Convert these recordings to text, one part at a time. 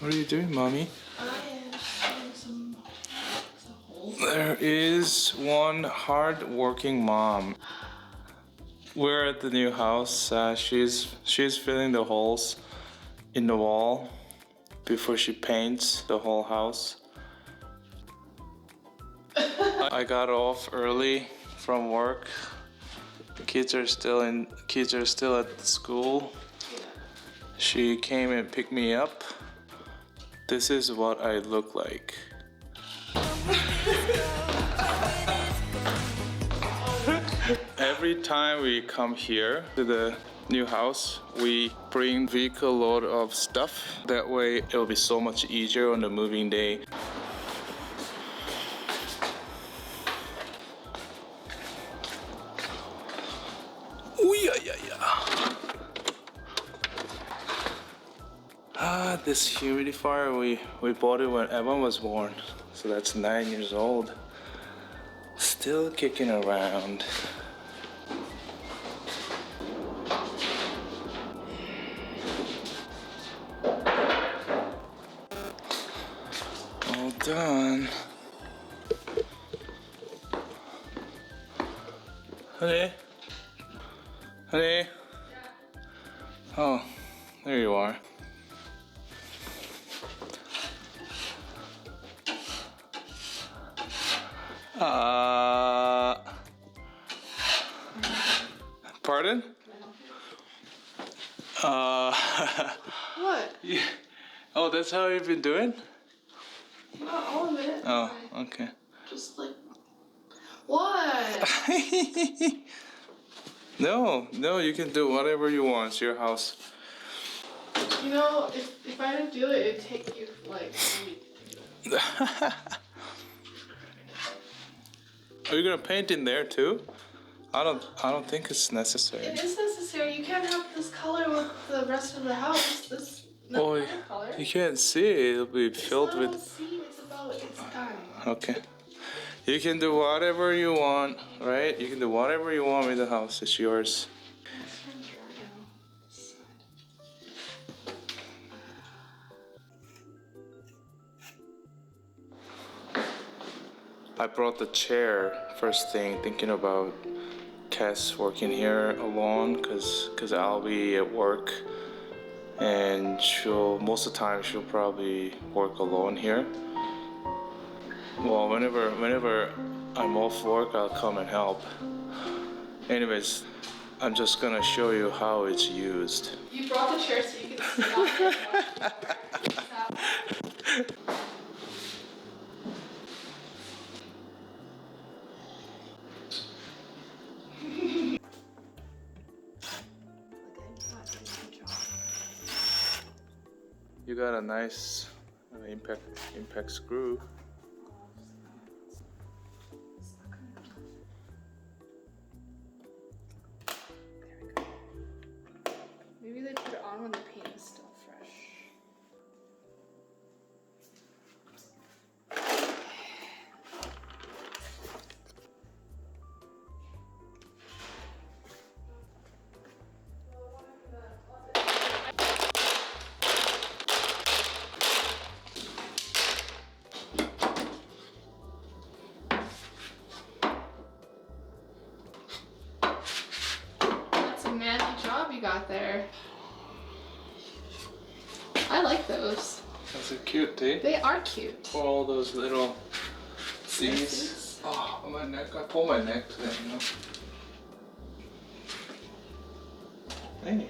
What are you doing, mommy? I am doing some holes. There is one hard-working mom. We're at the new house. She's filling the holes in the wall before she paints the whole house. I got off early from work. The kids are still at school. She came and picked me up. This is what I look like. Every time we come here to the new house, we bring vehicle load of stuff. That way it'll be so much easier on the moving day. Ooh, yeah. This humidifier, we bought it when Evan was born. So that's 9 years old. Still kicking around. All done. Honey? Honey? Oh, there you are. Pardon? What? Yeah. Oh, that's how you've been doing? Not all of it. Oh, okay. Just like... What? No, you can do whatever you want. It's your house. You know, if I didn't do it, it'd take you like a week to do it. Are you gonna paint in there too? I don't think it's necessary. It is necessary. You can't have this color with the rest of the house. This Oh, color. you can't see it. It'll be filled It's with. not about seed, it's about its time. Okay. You can do whatever you want, right? You can do whatever you want with the house. It's yours. I brought the chair first thing, thinking about Cass working here alone, cause I'll be at work, and most of the time she'll probably work alone here. Well, whenever I'm off work, I'll come and help. Anyways, I'm just gonna show you how it's used. You brought the chair so you can sit on it. You got a nice impact screw. Maybe they put it on when the paint is still fresh. That's a manly job you got there. I like those. That's a cute, eh? They are cute. For all those little things. Oh, my neck. I pulled my neck today, you know. Hey.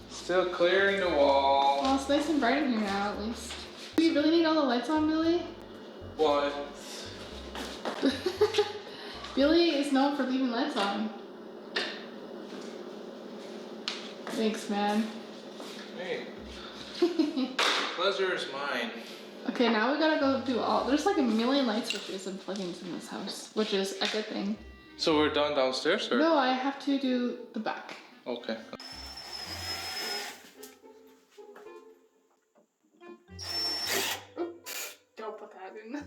Still clearing the wall. Well, it's nice and bright in here now, at least. Do you really need all the lights on, Billy? What? Billy is known for leaving lights on. Thanks, man. Hey. Pleasure is mine. Okay, now we gotta go do all. There's like a million light switches and plugins in this house, which is a good thing. So we're done downstairs, or? No, I have to do the back. Okay. Don't put that in.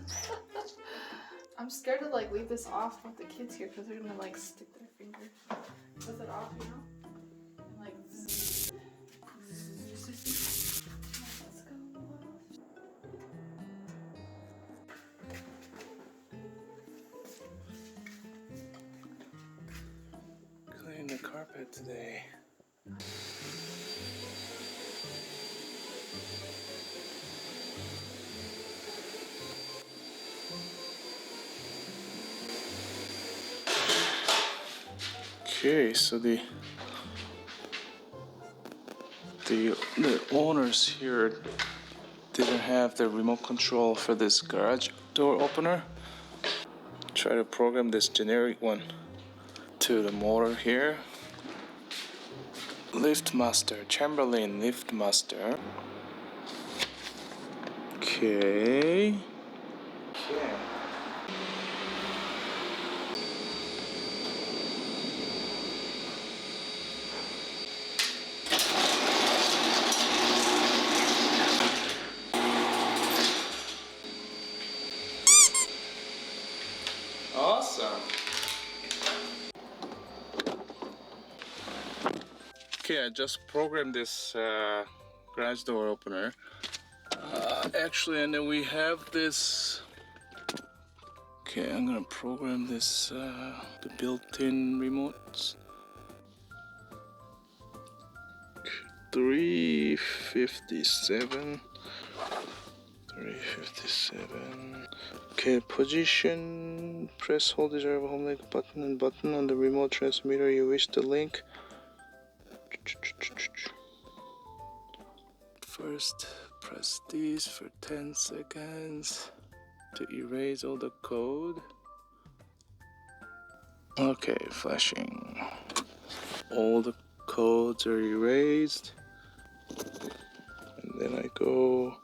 I'm scared to like leave this off with the kids here because they're gonna like stick their finger with it off, you know? And like zzz, zzz, zzz. the carpet today. Okay, so the owners here didn't have the remote control for this garage door opener. Try to program this generic one to the motor here. Lift master, Chamberlain lift master. Okay. Awesome. Okay, I just programmed this garage door opener. Actually, and then we have this. Okay, I'm gonna program this the built-in remotes. 357. Okay, position. Press hold desirable home link button and button on the remote transmitter you wish to link. First, press these for 10 seconds to erase all the code. Okay, flashing. All the codes are erased. And then I go.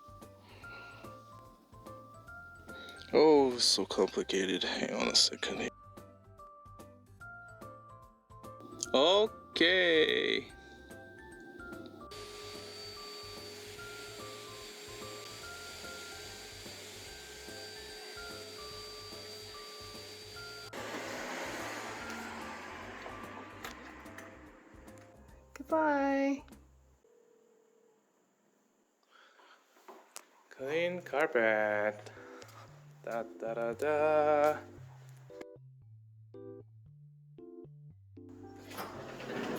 Oh, so complicated. Hang on a second here. Okay. Goodbye. Clean carpet. Da da da da.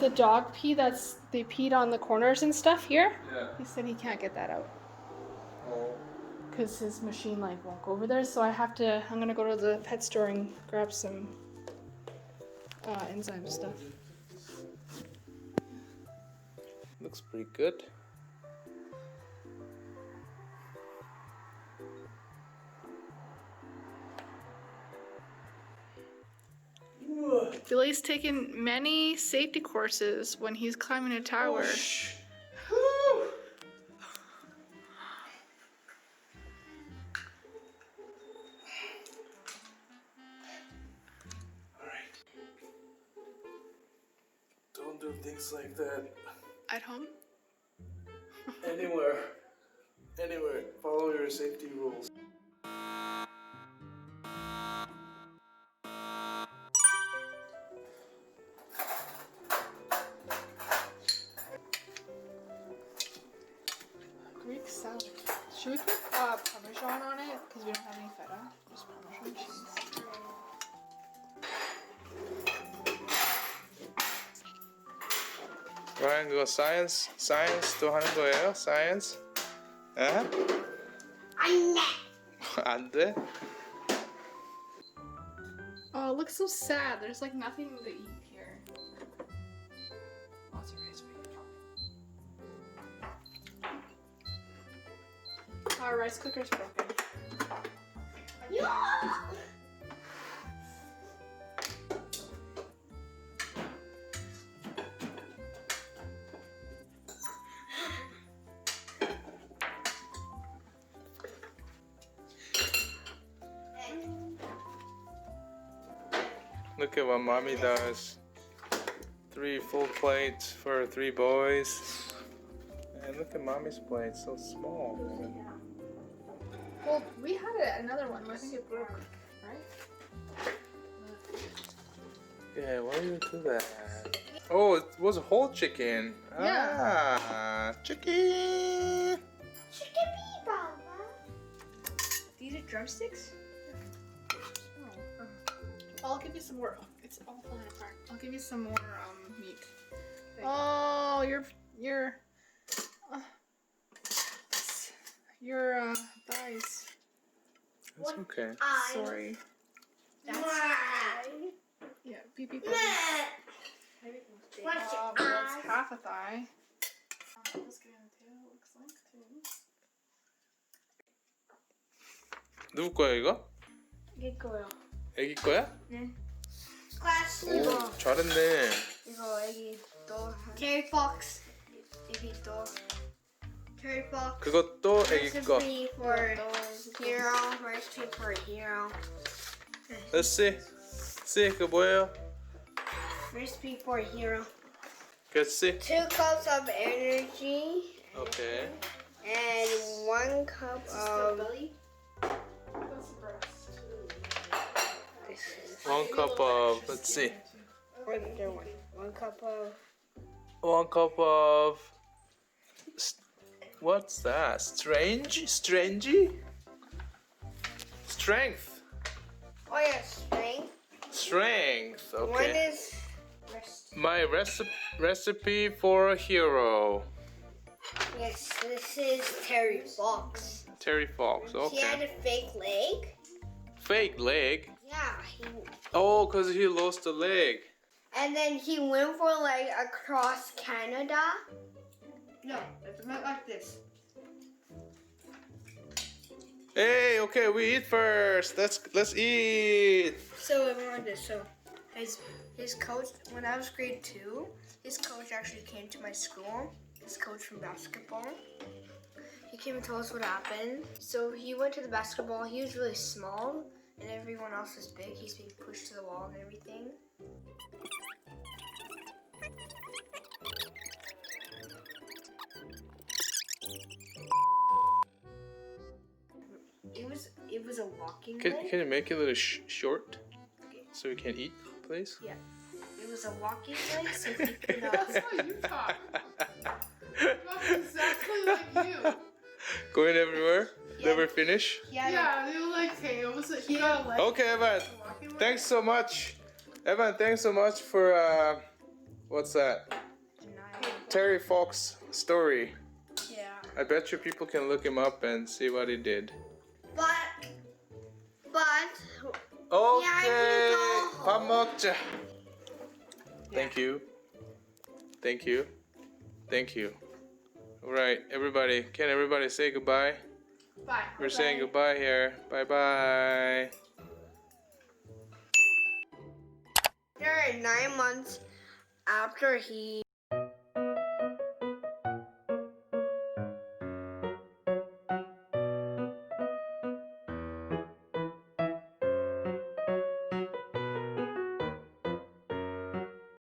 The dog pee they peed on the corners and stuff here. Yeah. He said he can't get that out Oh. because his machine won't go over there. So I'm gonna go to the pet store and grab some enzyme stuff. Looks pretty good. Billy's taken many safety courses when he's climbing a tower. Alright. Don't do things like that. At home? Anywhere. Follow your safety rules. Greek salad. Should we put Parmesan on it? Because we don't have any feta. Just Parmesan cheese. Ryan, 그거 science도 하는 거예요? Science? 에? 안 돼? Oh, it looks so sad. There's like nothing to eat here. Lots of raspberry. Our rice cooker's broken. Look at what mommy does. 3 full plates for 3 boys. And look at mommy's plate, so small. Well, we had another one, but I think it broke, right? Yeah, why do you do that? Oh, it was a whole chicken. Yeah. Ah, chicken. These are drumsticks? I'll give you some more. It's all falling apart. I'll give you some more meat. Oh, your thighs. It's okay. Sorry. That's yeah, beep beep. Well, that's half a thigh. Let's get in the tail. Looks like too. 누구 거야 이거? 이게 거요. 애기 거야? 네. 오, 잘했네. 이거 애기 또 Terry Fox. 애기 또 Terry Fox. 그것도 애기 거. Recipe for hero. Recipe for hero. Let's see. See, 그거 뭐예요? Recipe for hero. Let's see. 2 cups of energy Okay. and 1 cup of. That's the breast. This is 1 cup of. Let's see. one cup of. 1 cup of. What's that? Strangey? Strength. Oh yeah, strength. Strength. One Okay. is rest. My recipe for a hero. Yes, this is Terry Fox. Terry Fox. He had Okay. a fake leg. Fake leg. Yeah, Oh, cause he lost a leg. and then he went for like across Canada. No, it went like this. Hey, okay, we eat first. Let's eat. So it went like this. So his coach, when I was grade 2, his coach actually came to my school. His coach from basketball. He came and told us what happened. So he went to the basketball. He was really small, and everyone else was big. He's being pushed to the wall and everything. It was a walking Can leg. you make it a little short so we can eat, please? Yeah. It was a walking leg, so he could That's how you talk. You talk exactly like you. Going everywhere? Yeah. Never finish? Yeah, you were like, hey, it was he got a leg. Okay, Evan. Walking leg. Thanks so much. Evan, thanks so much for what's that? Terry Fox story. Yeah. I bet you people can look him up and see what he did. But Okay. go 밥 먹자. Thank you. Thank you. Thank you. All right, everybody. Can everybody say goodbye? Bye. We're saying goodbye here. Bye bye. There are 9 months after he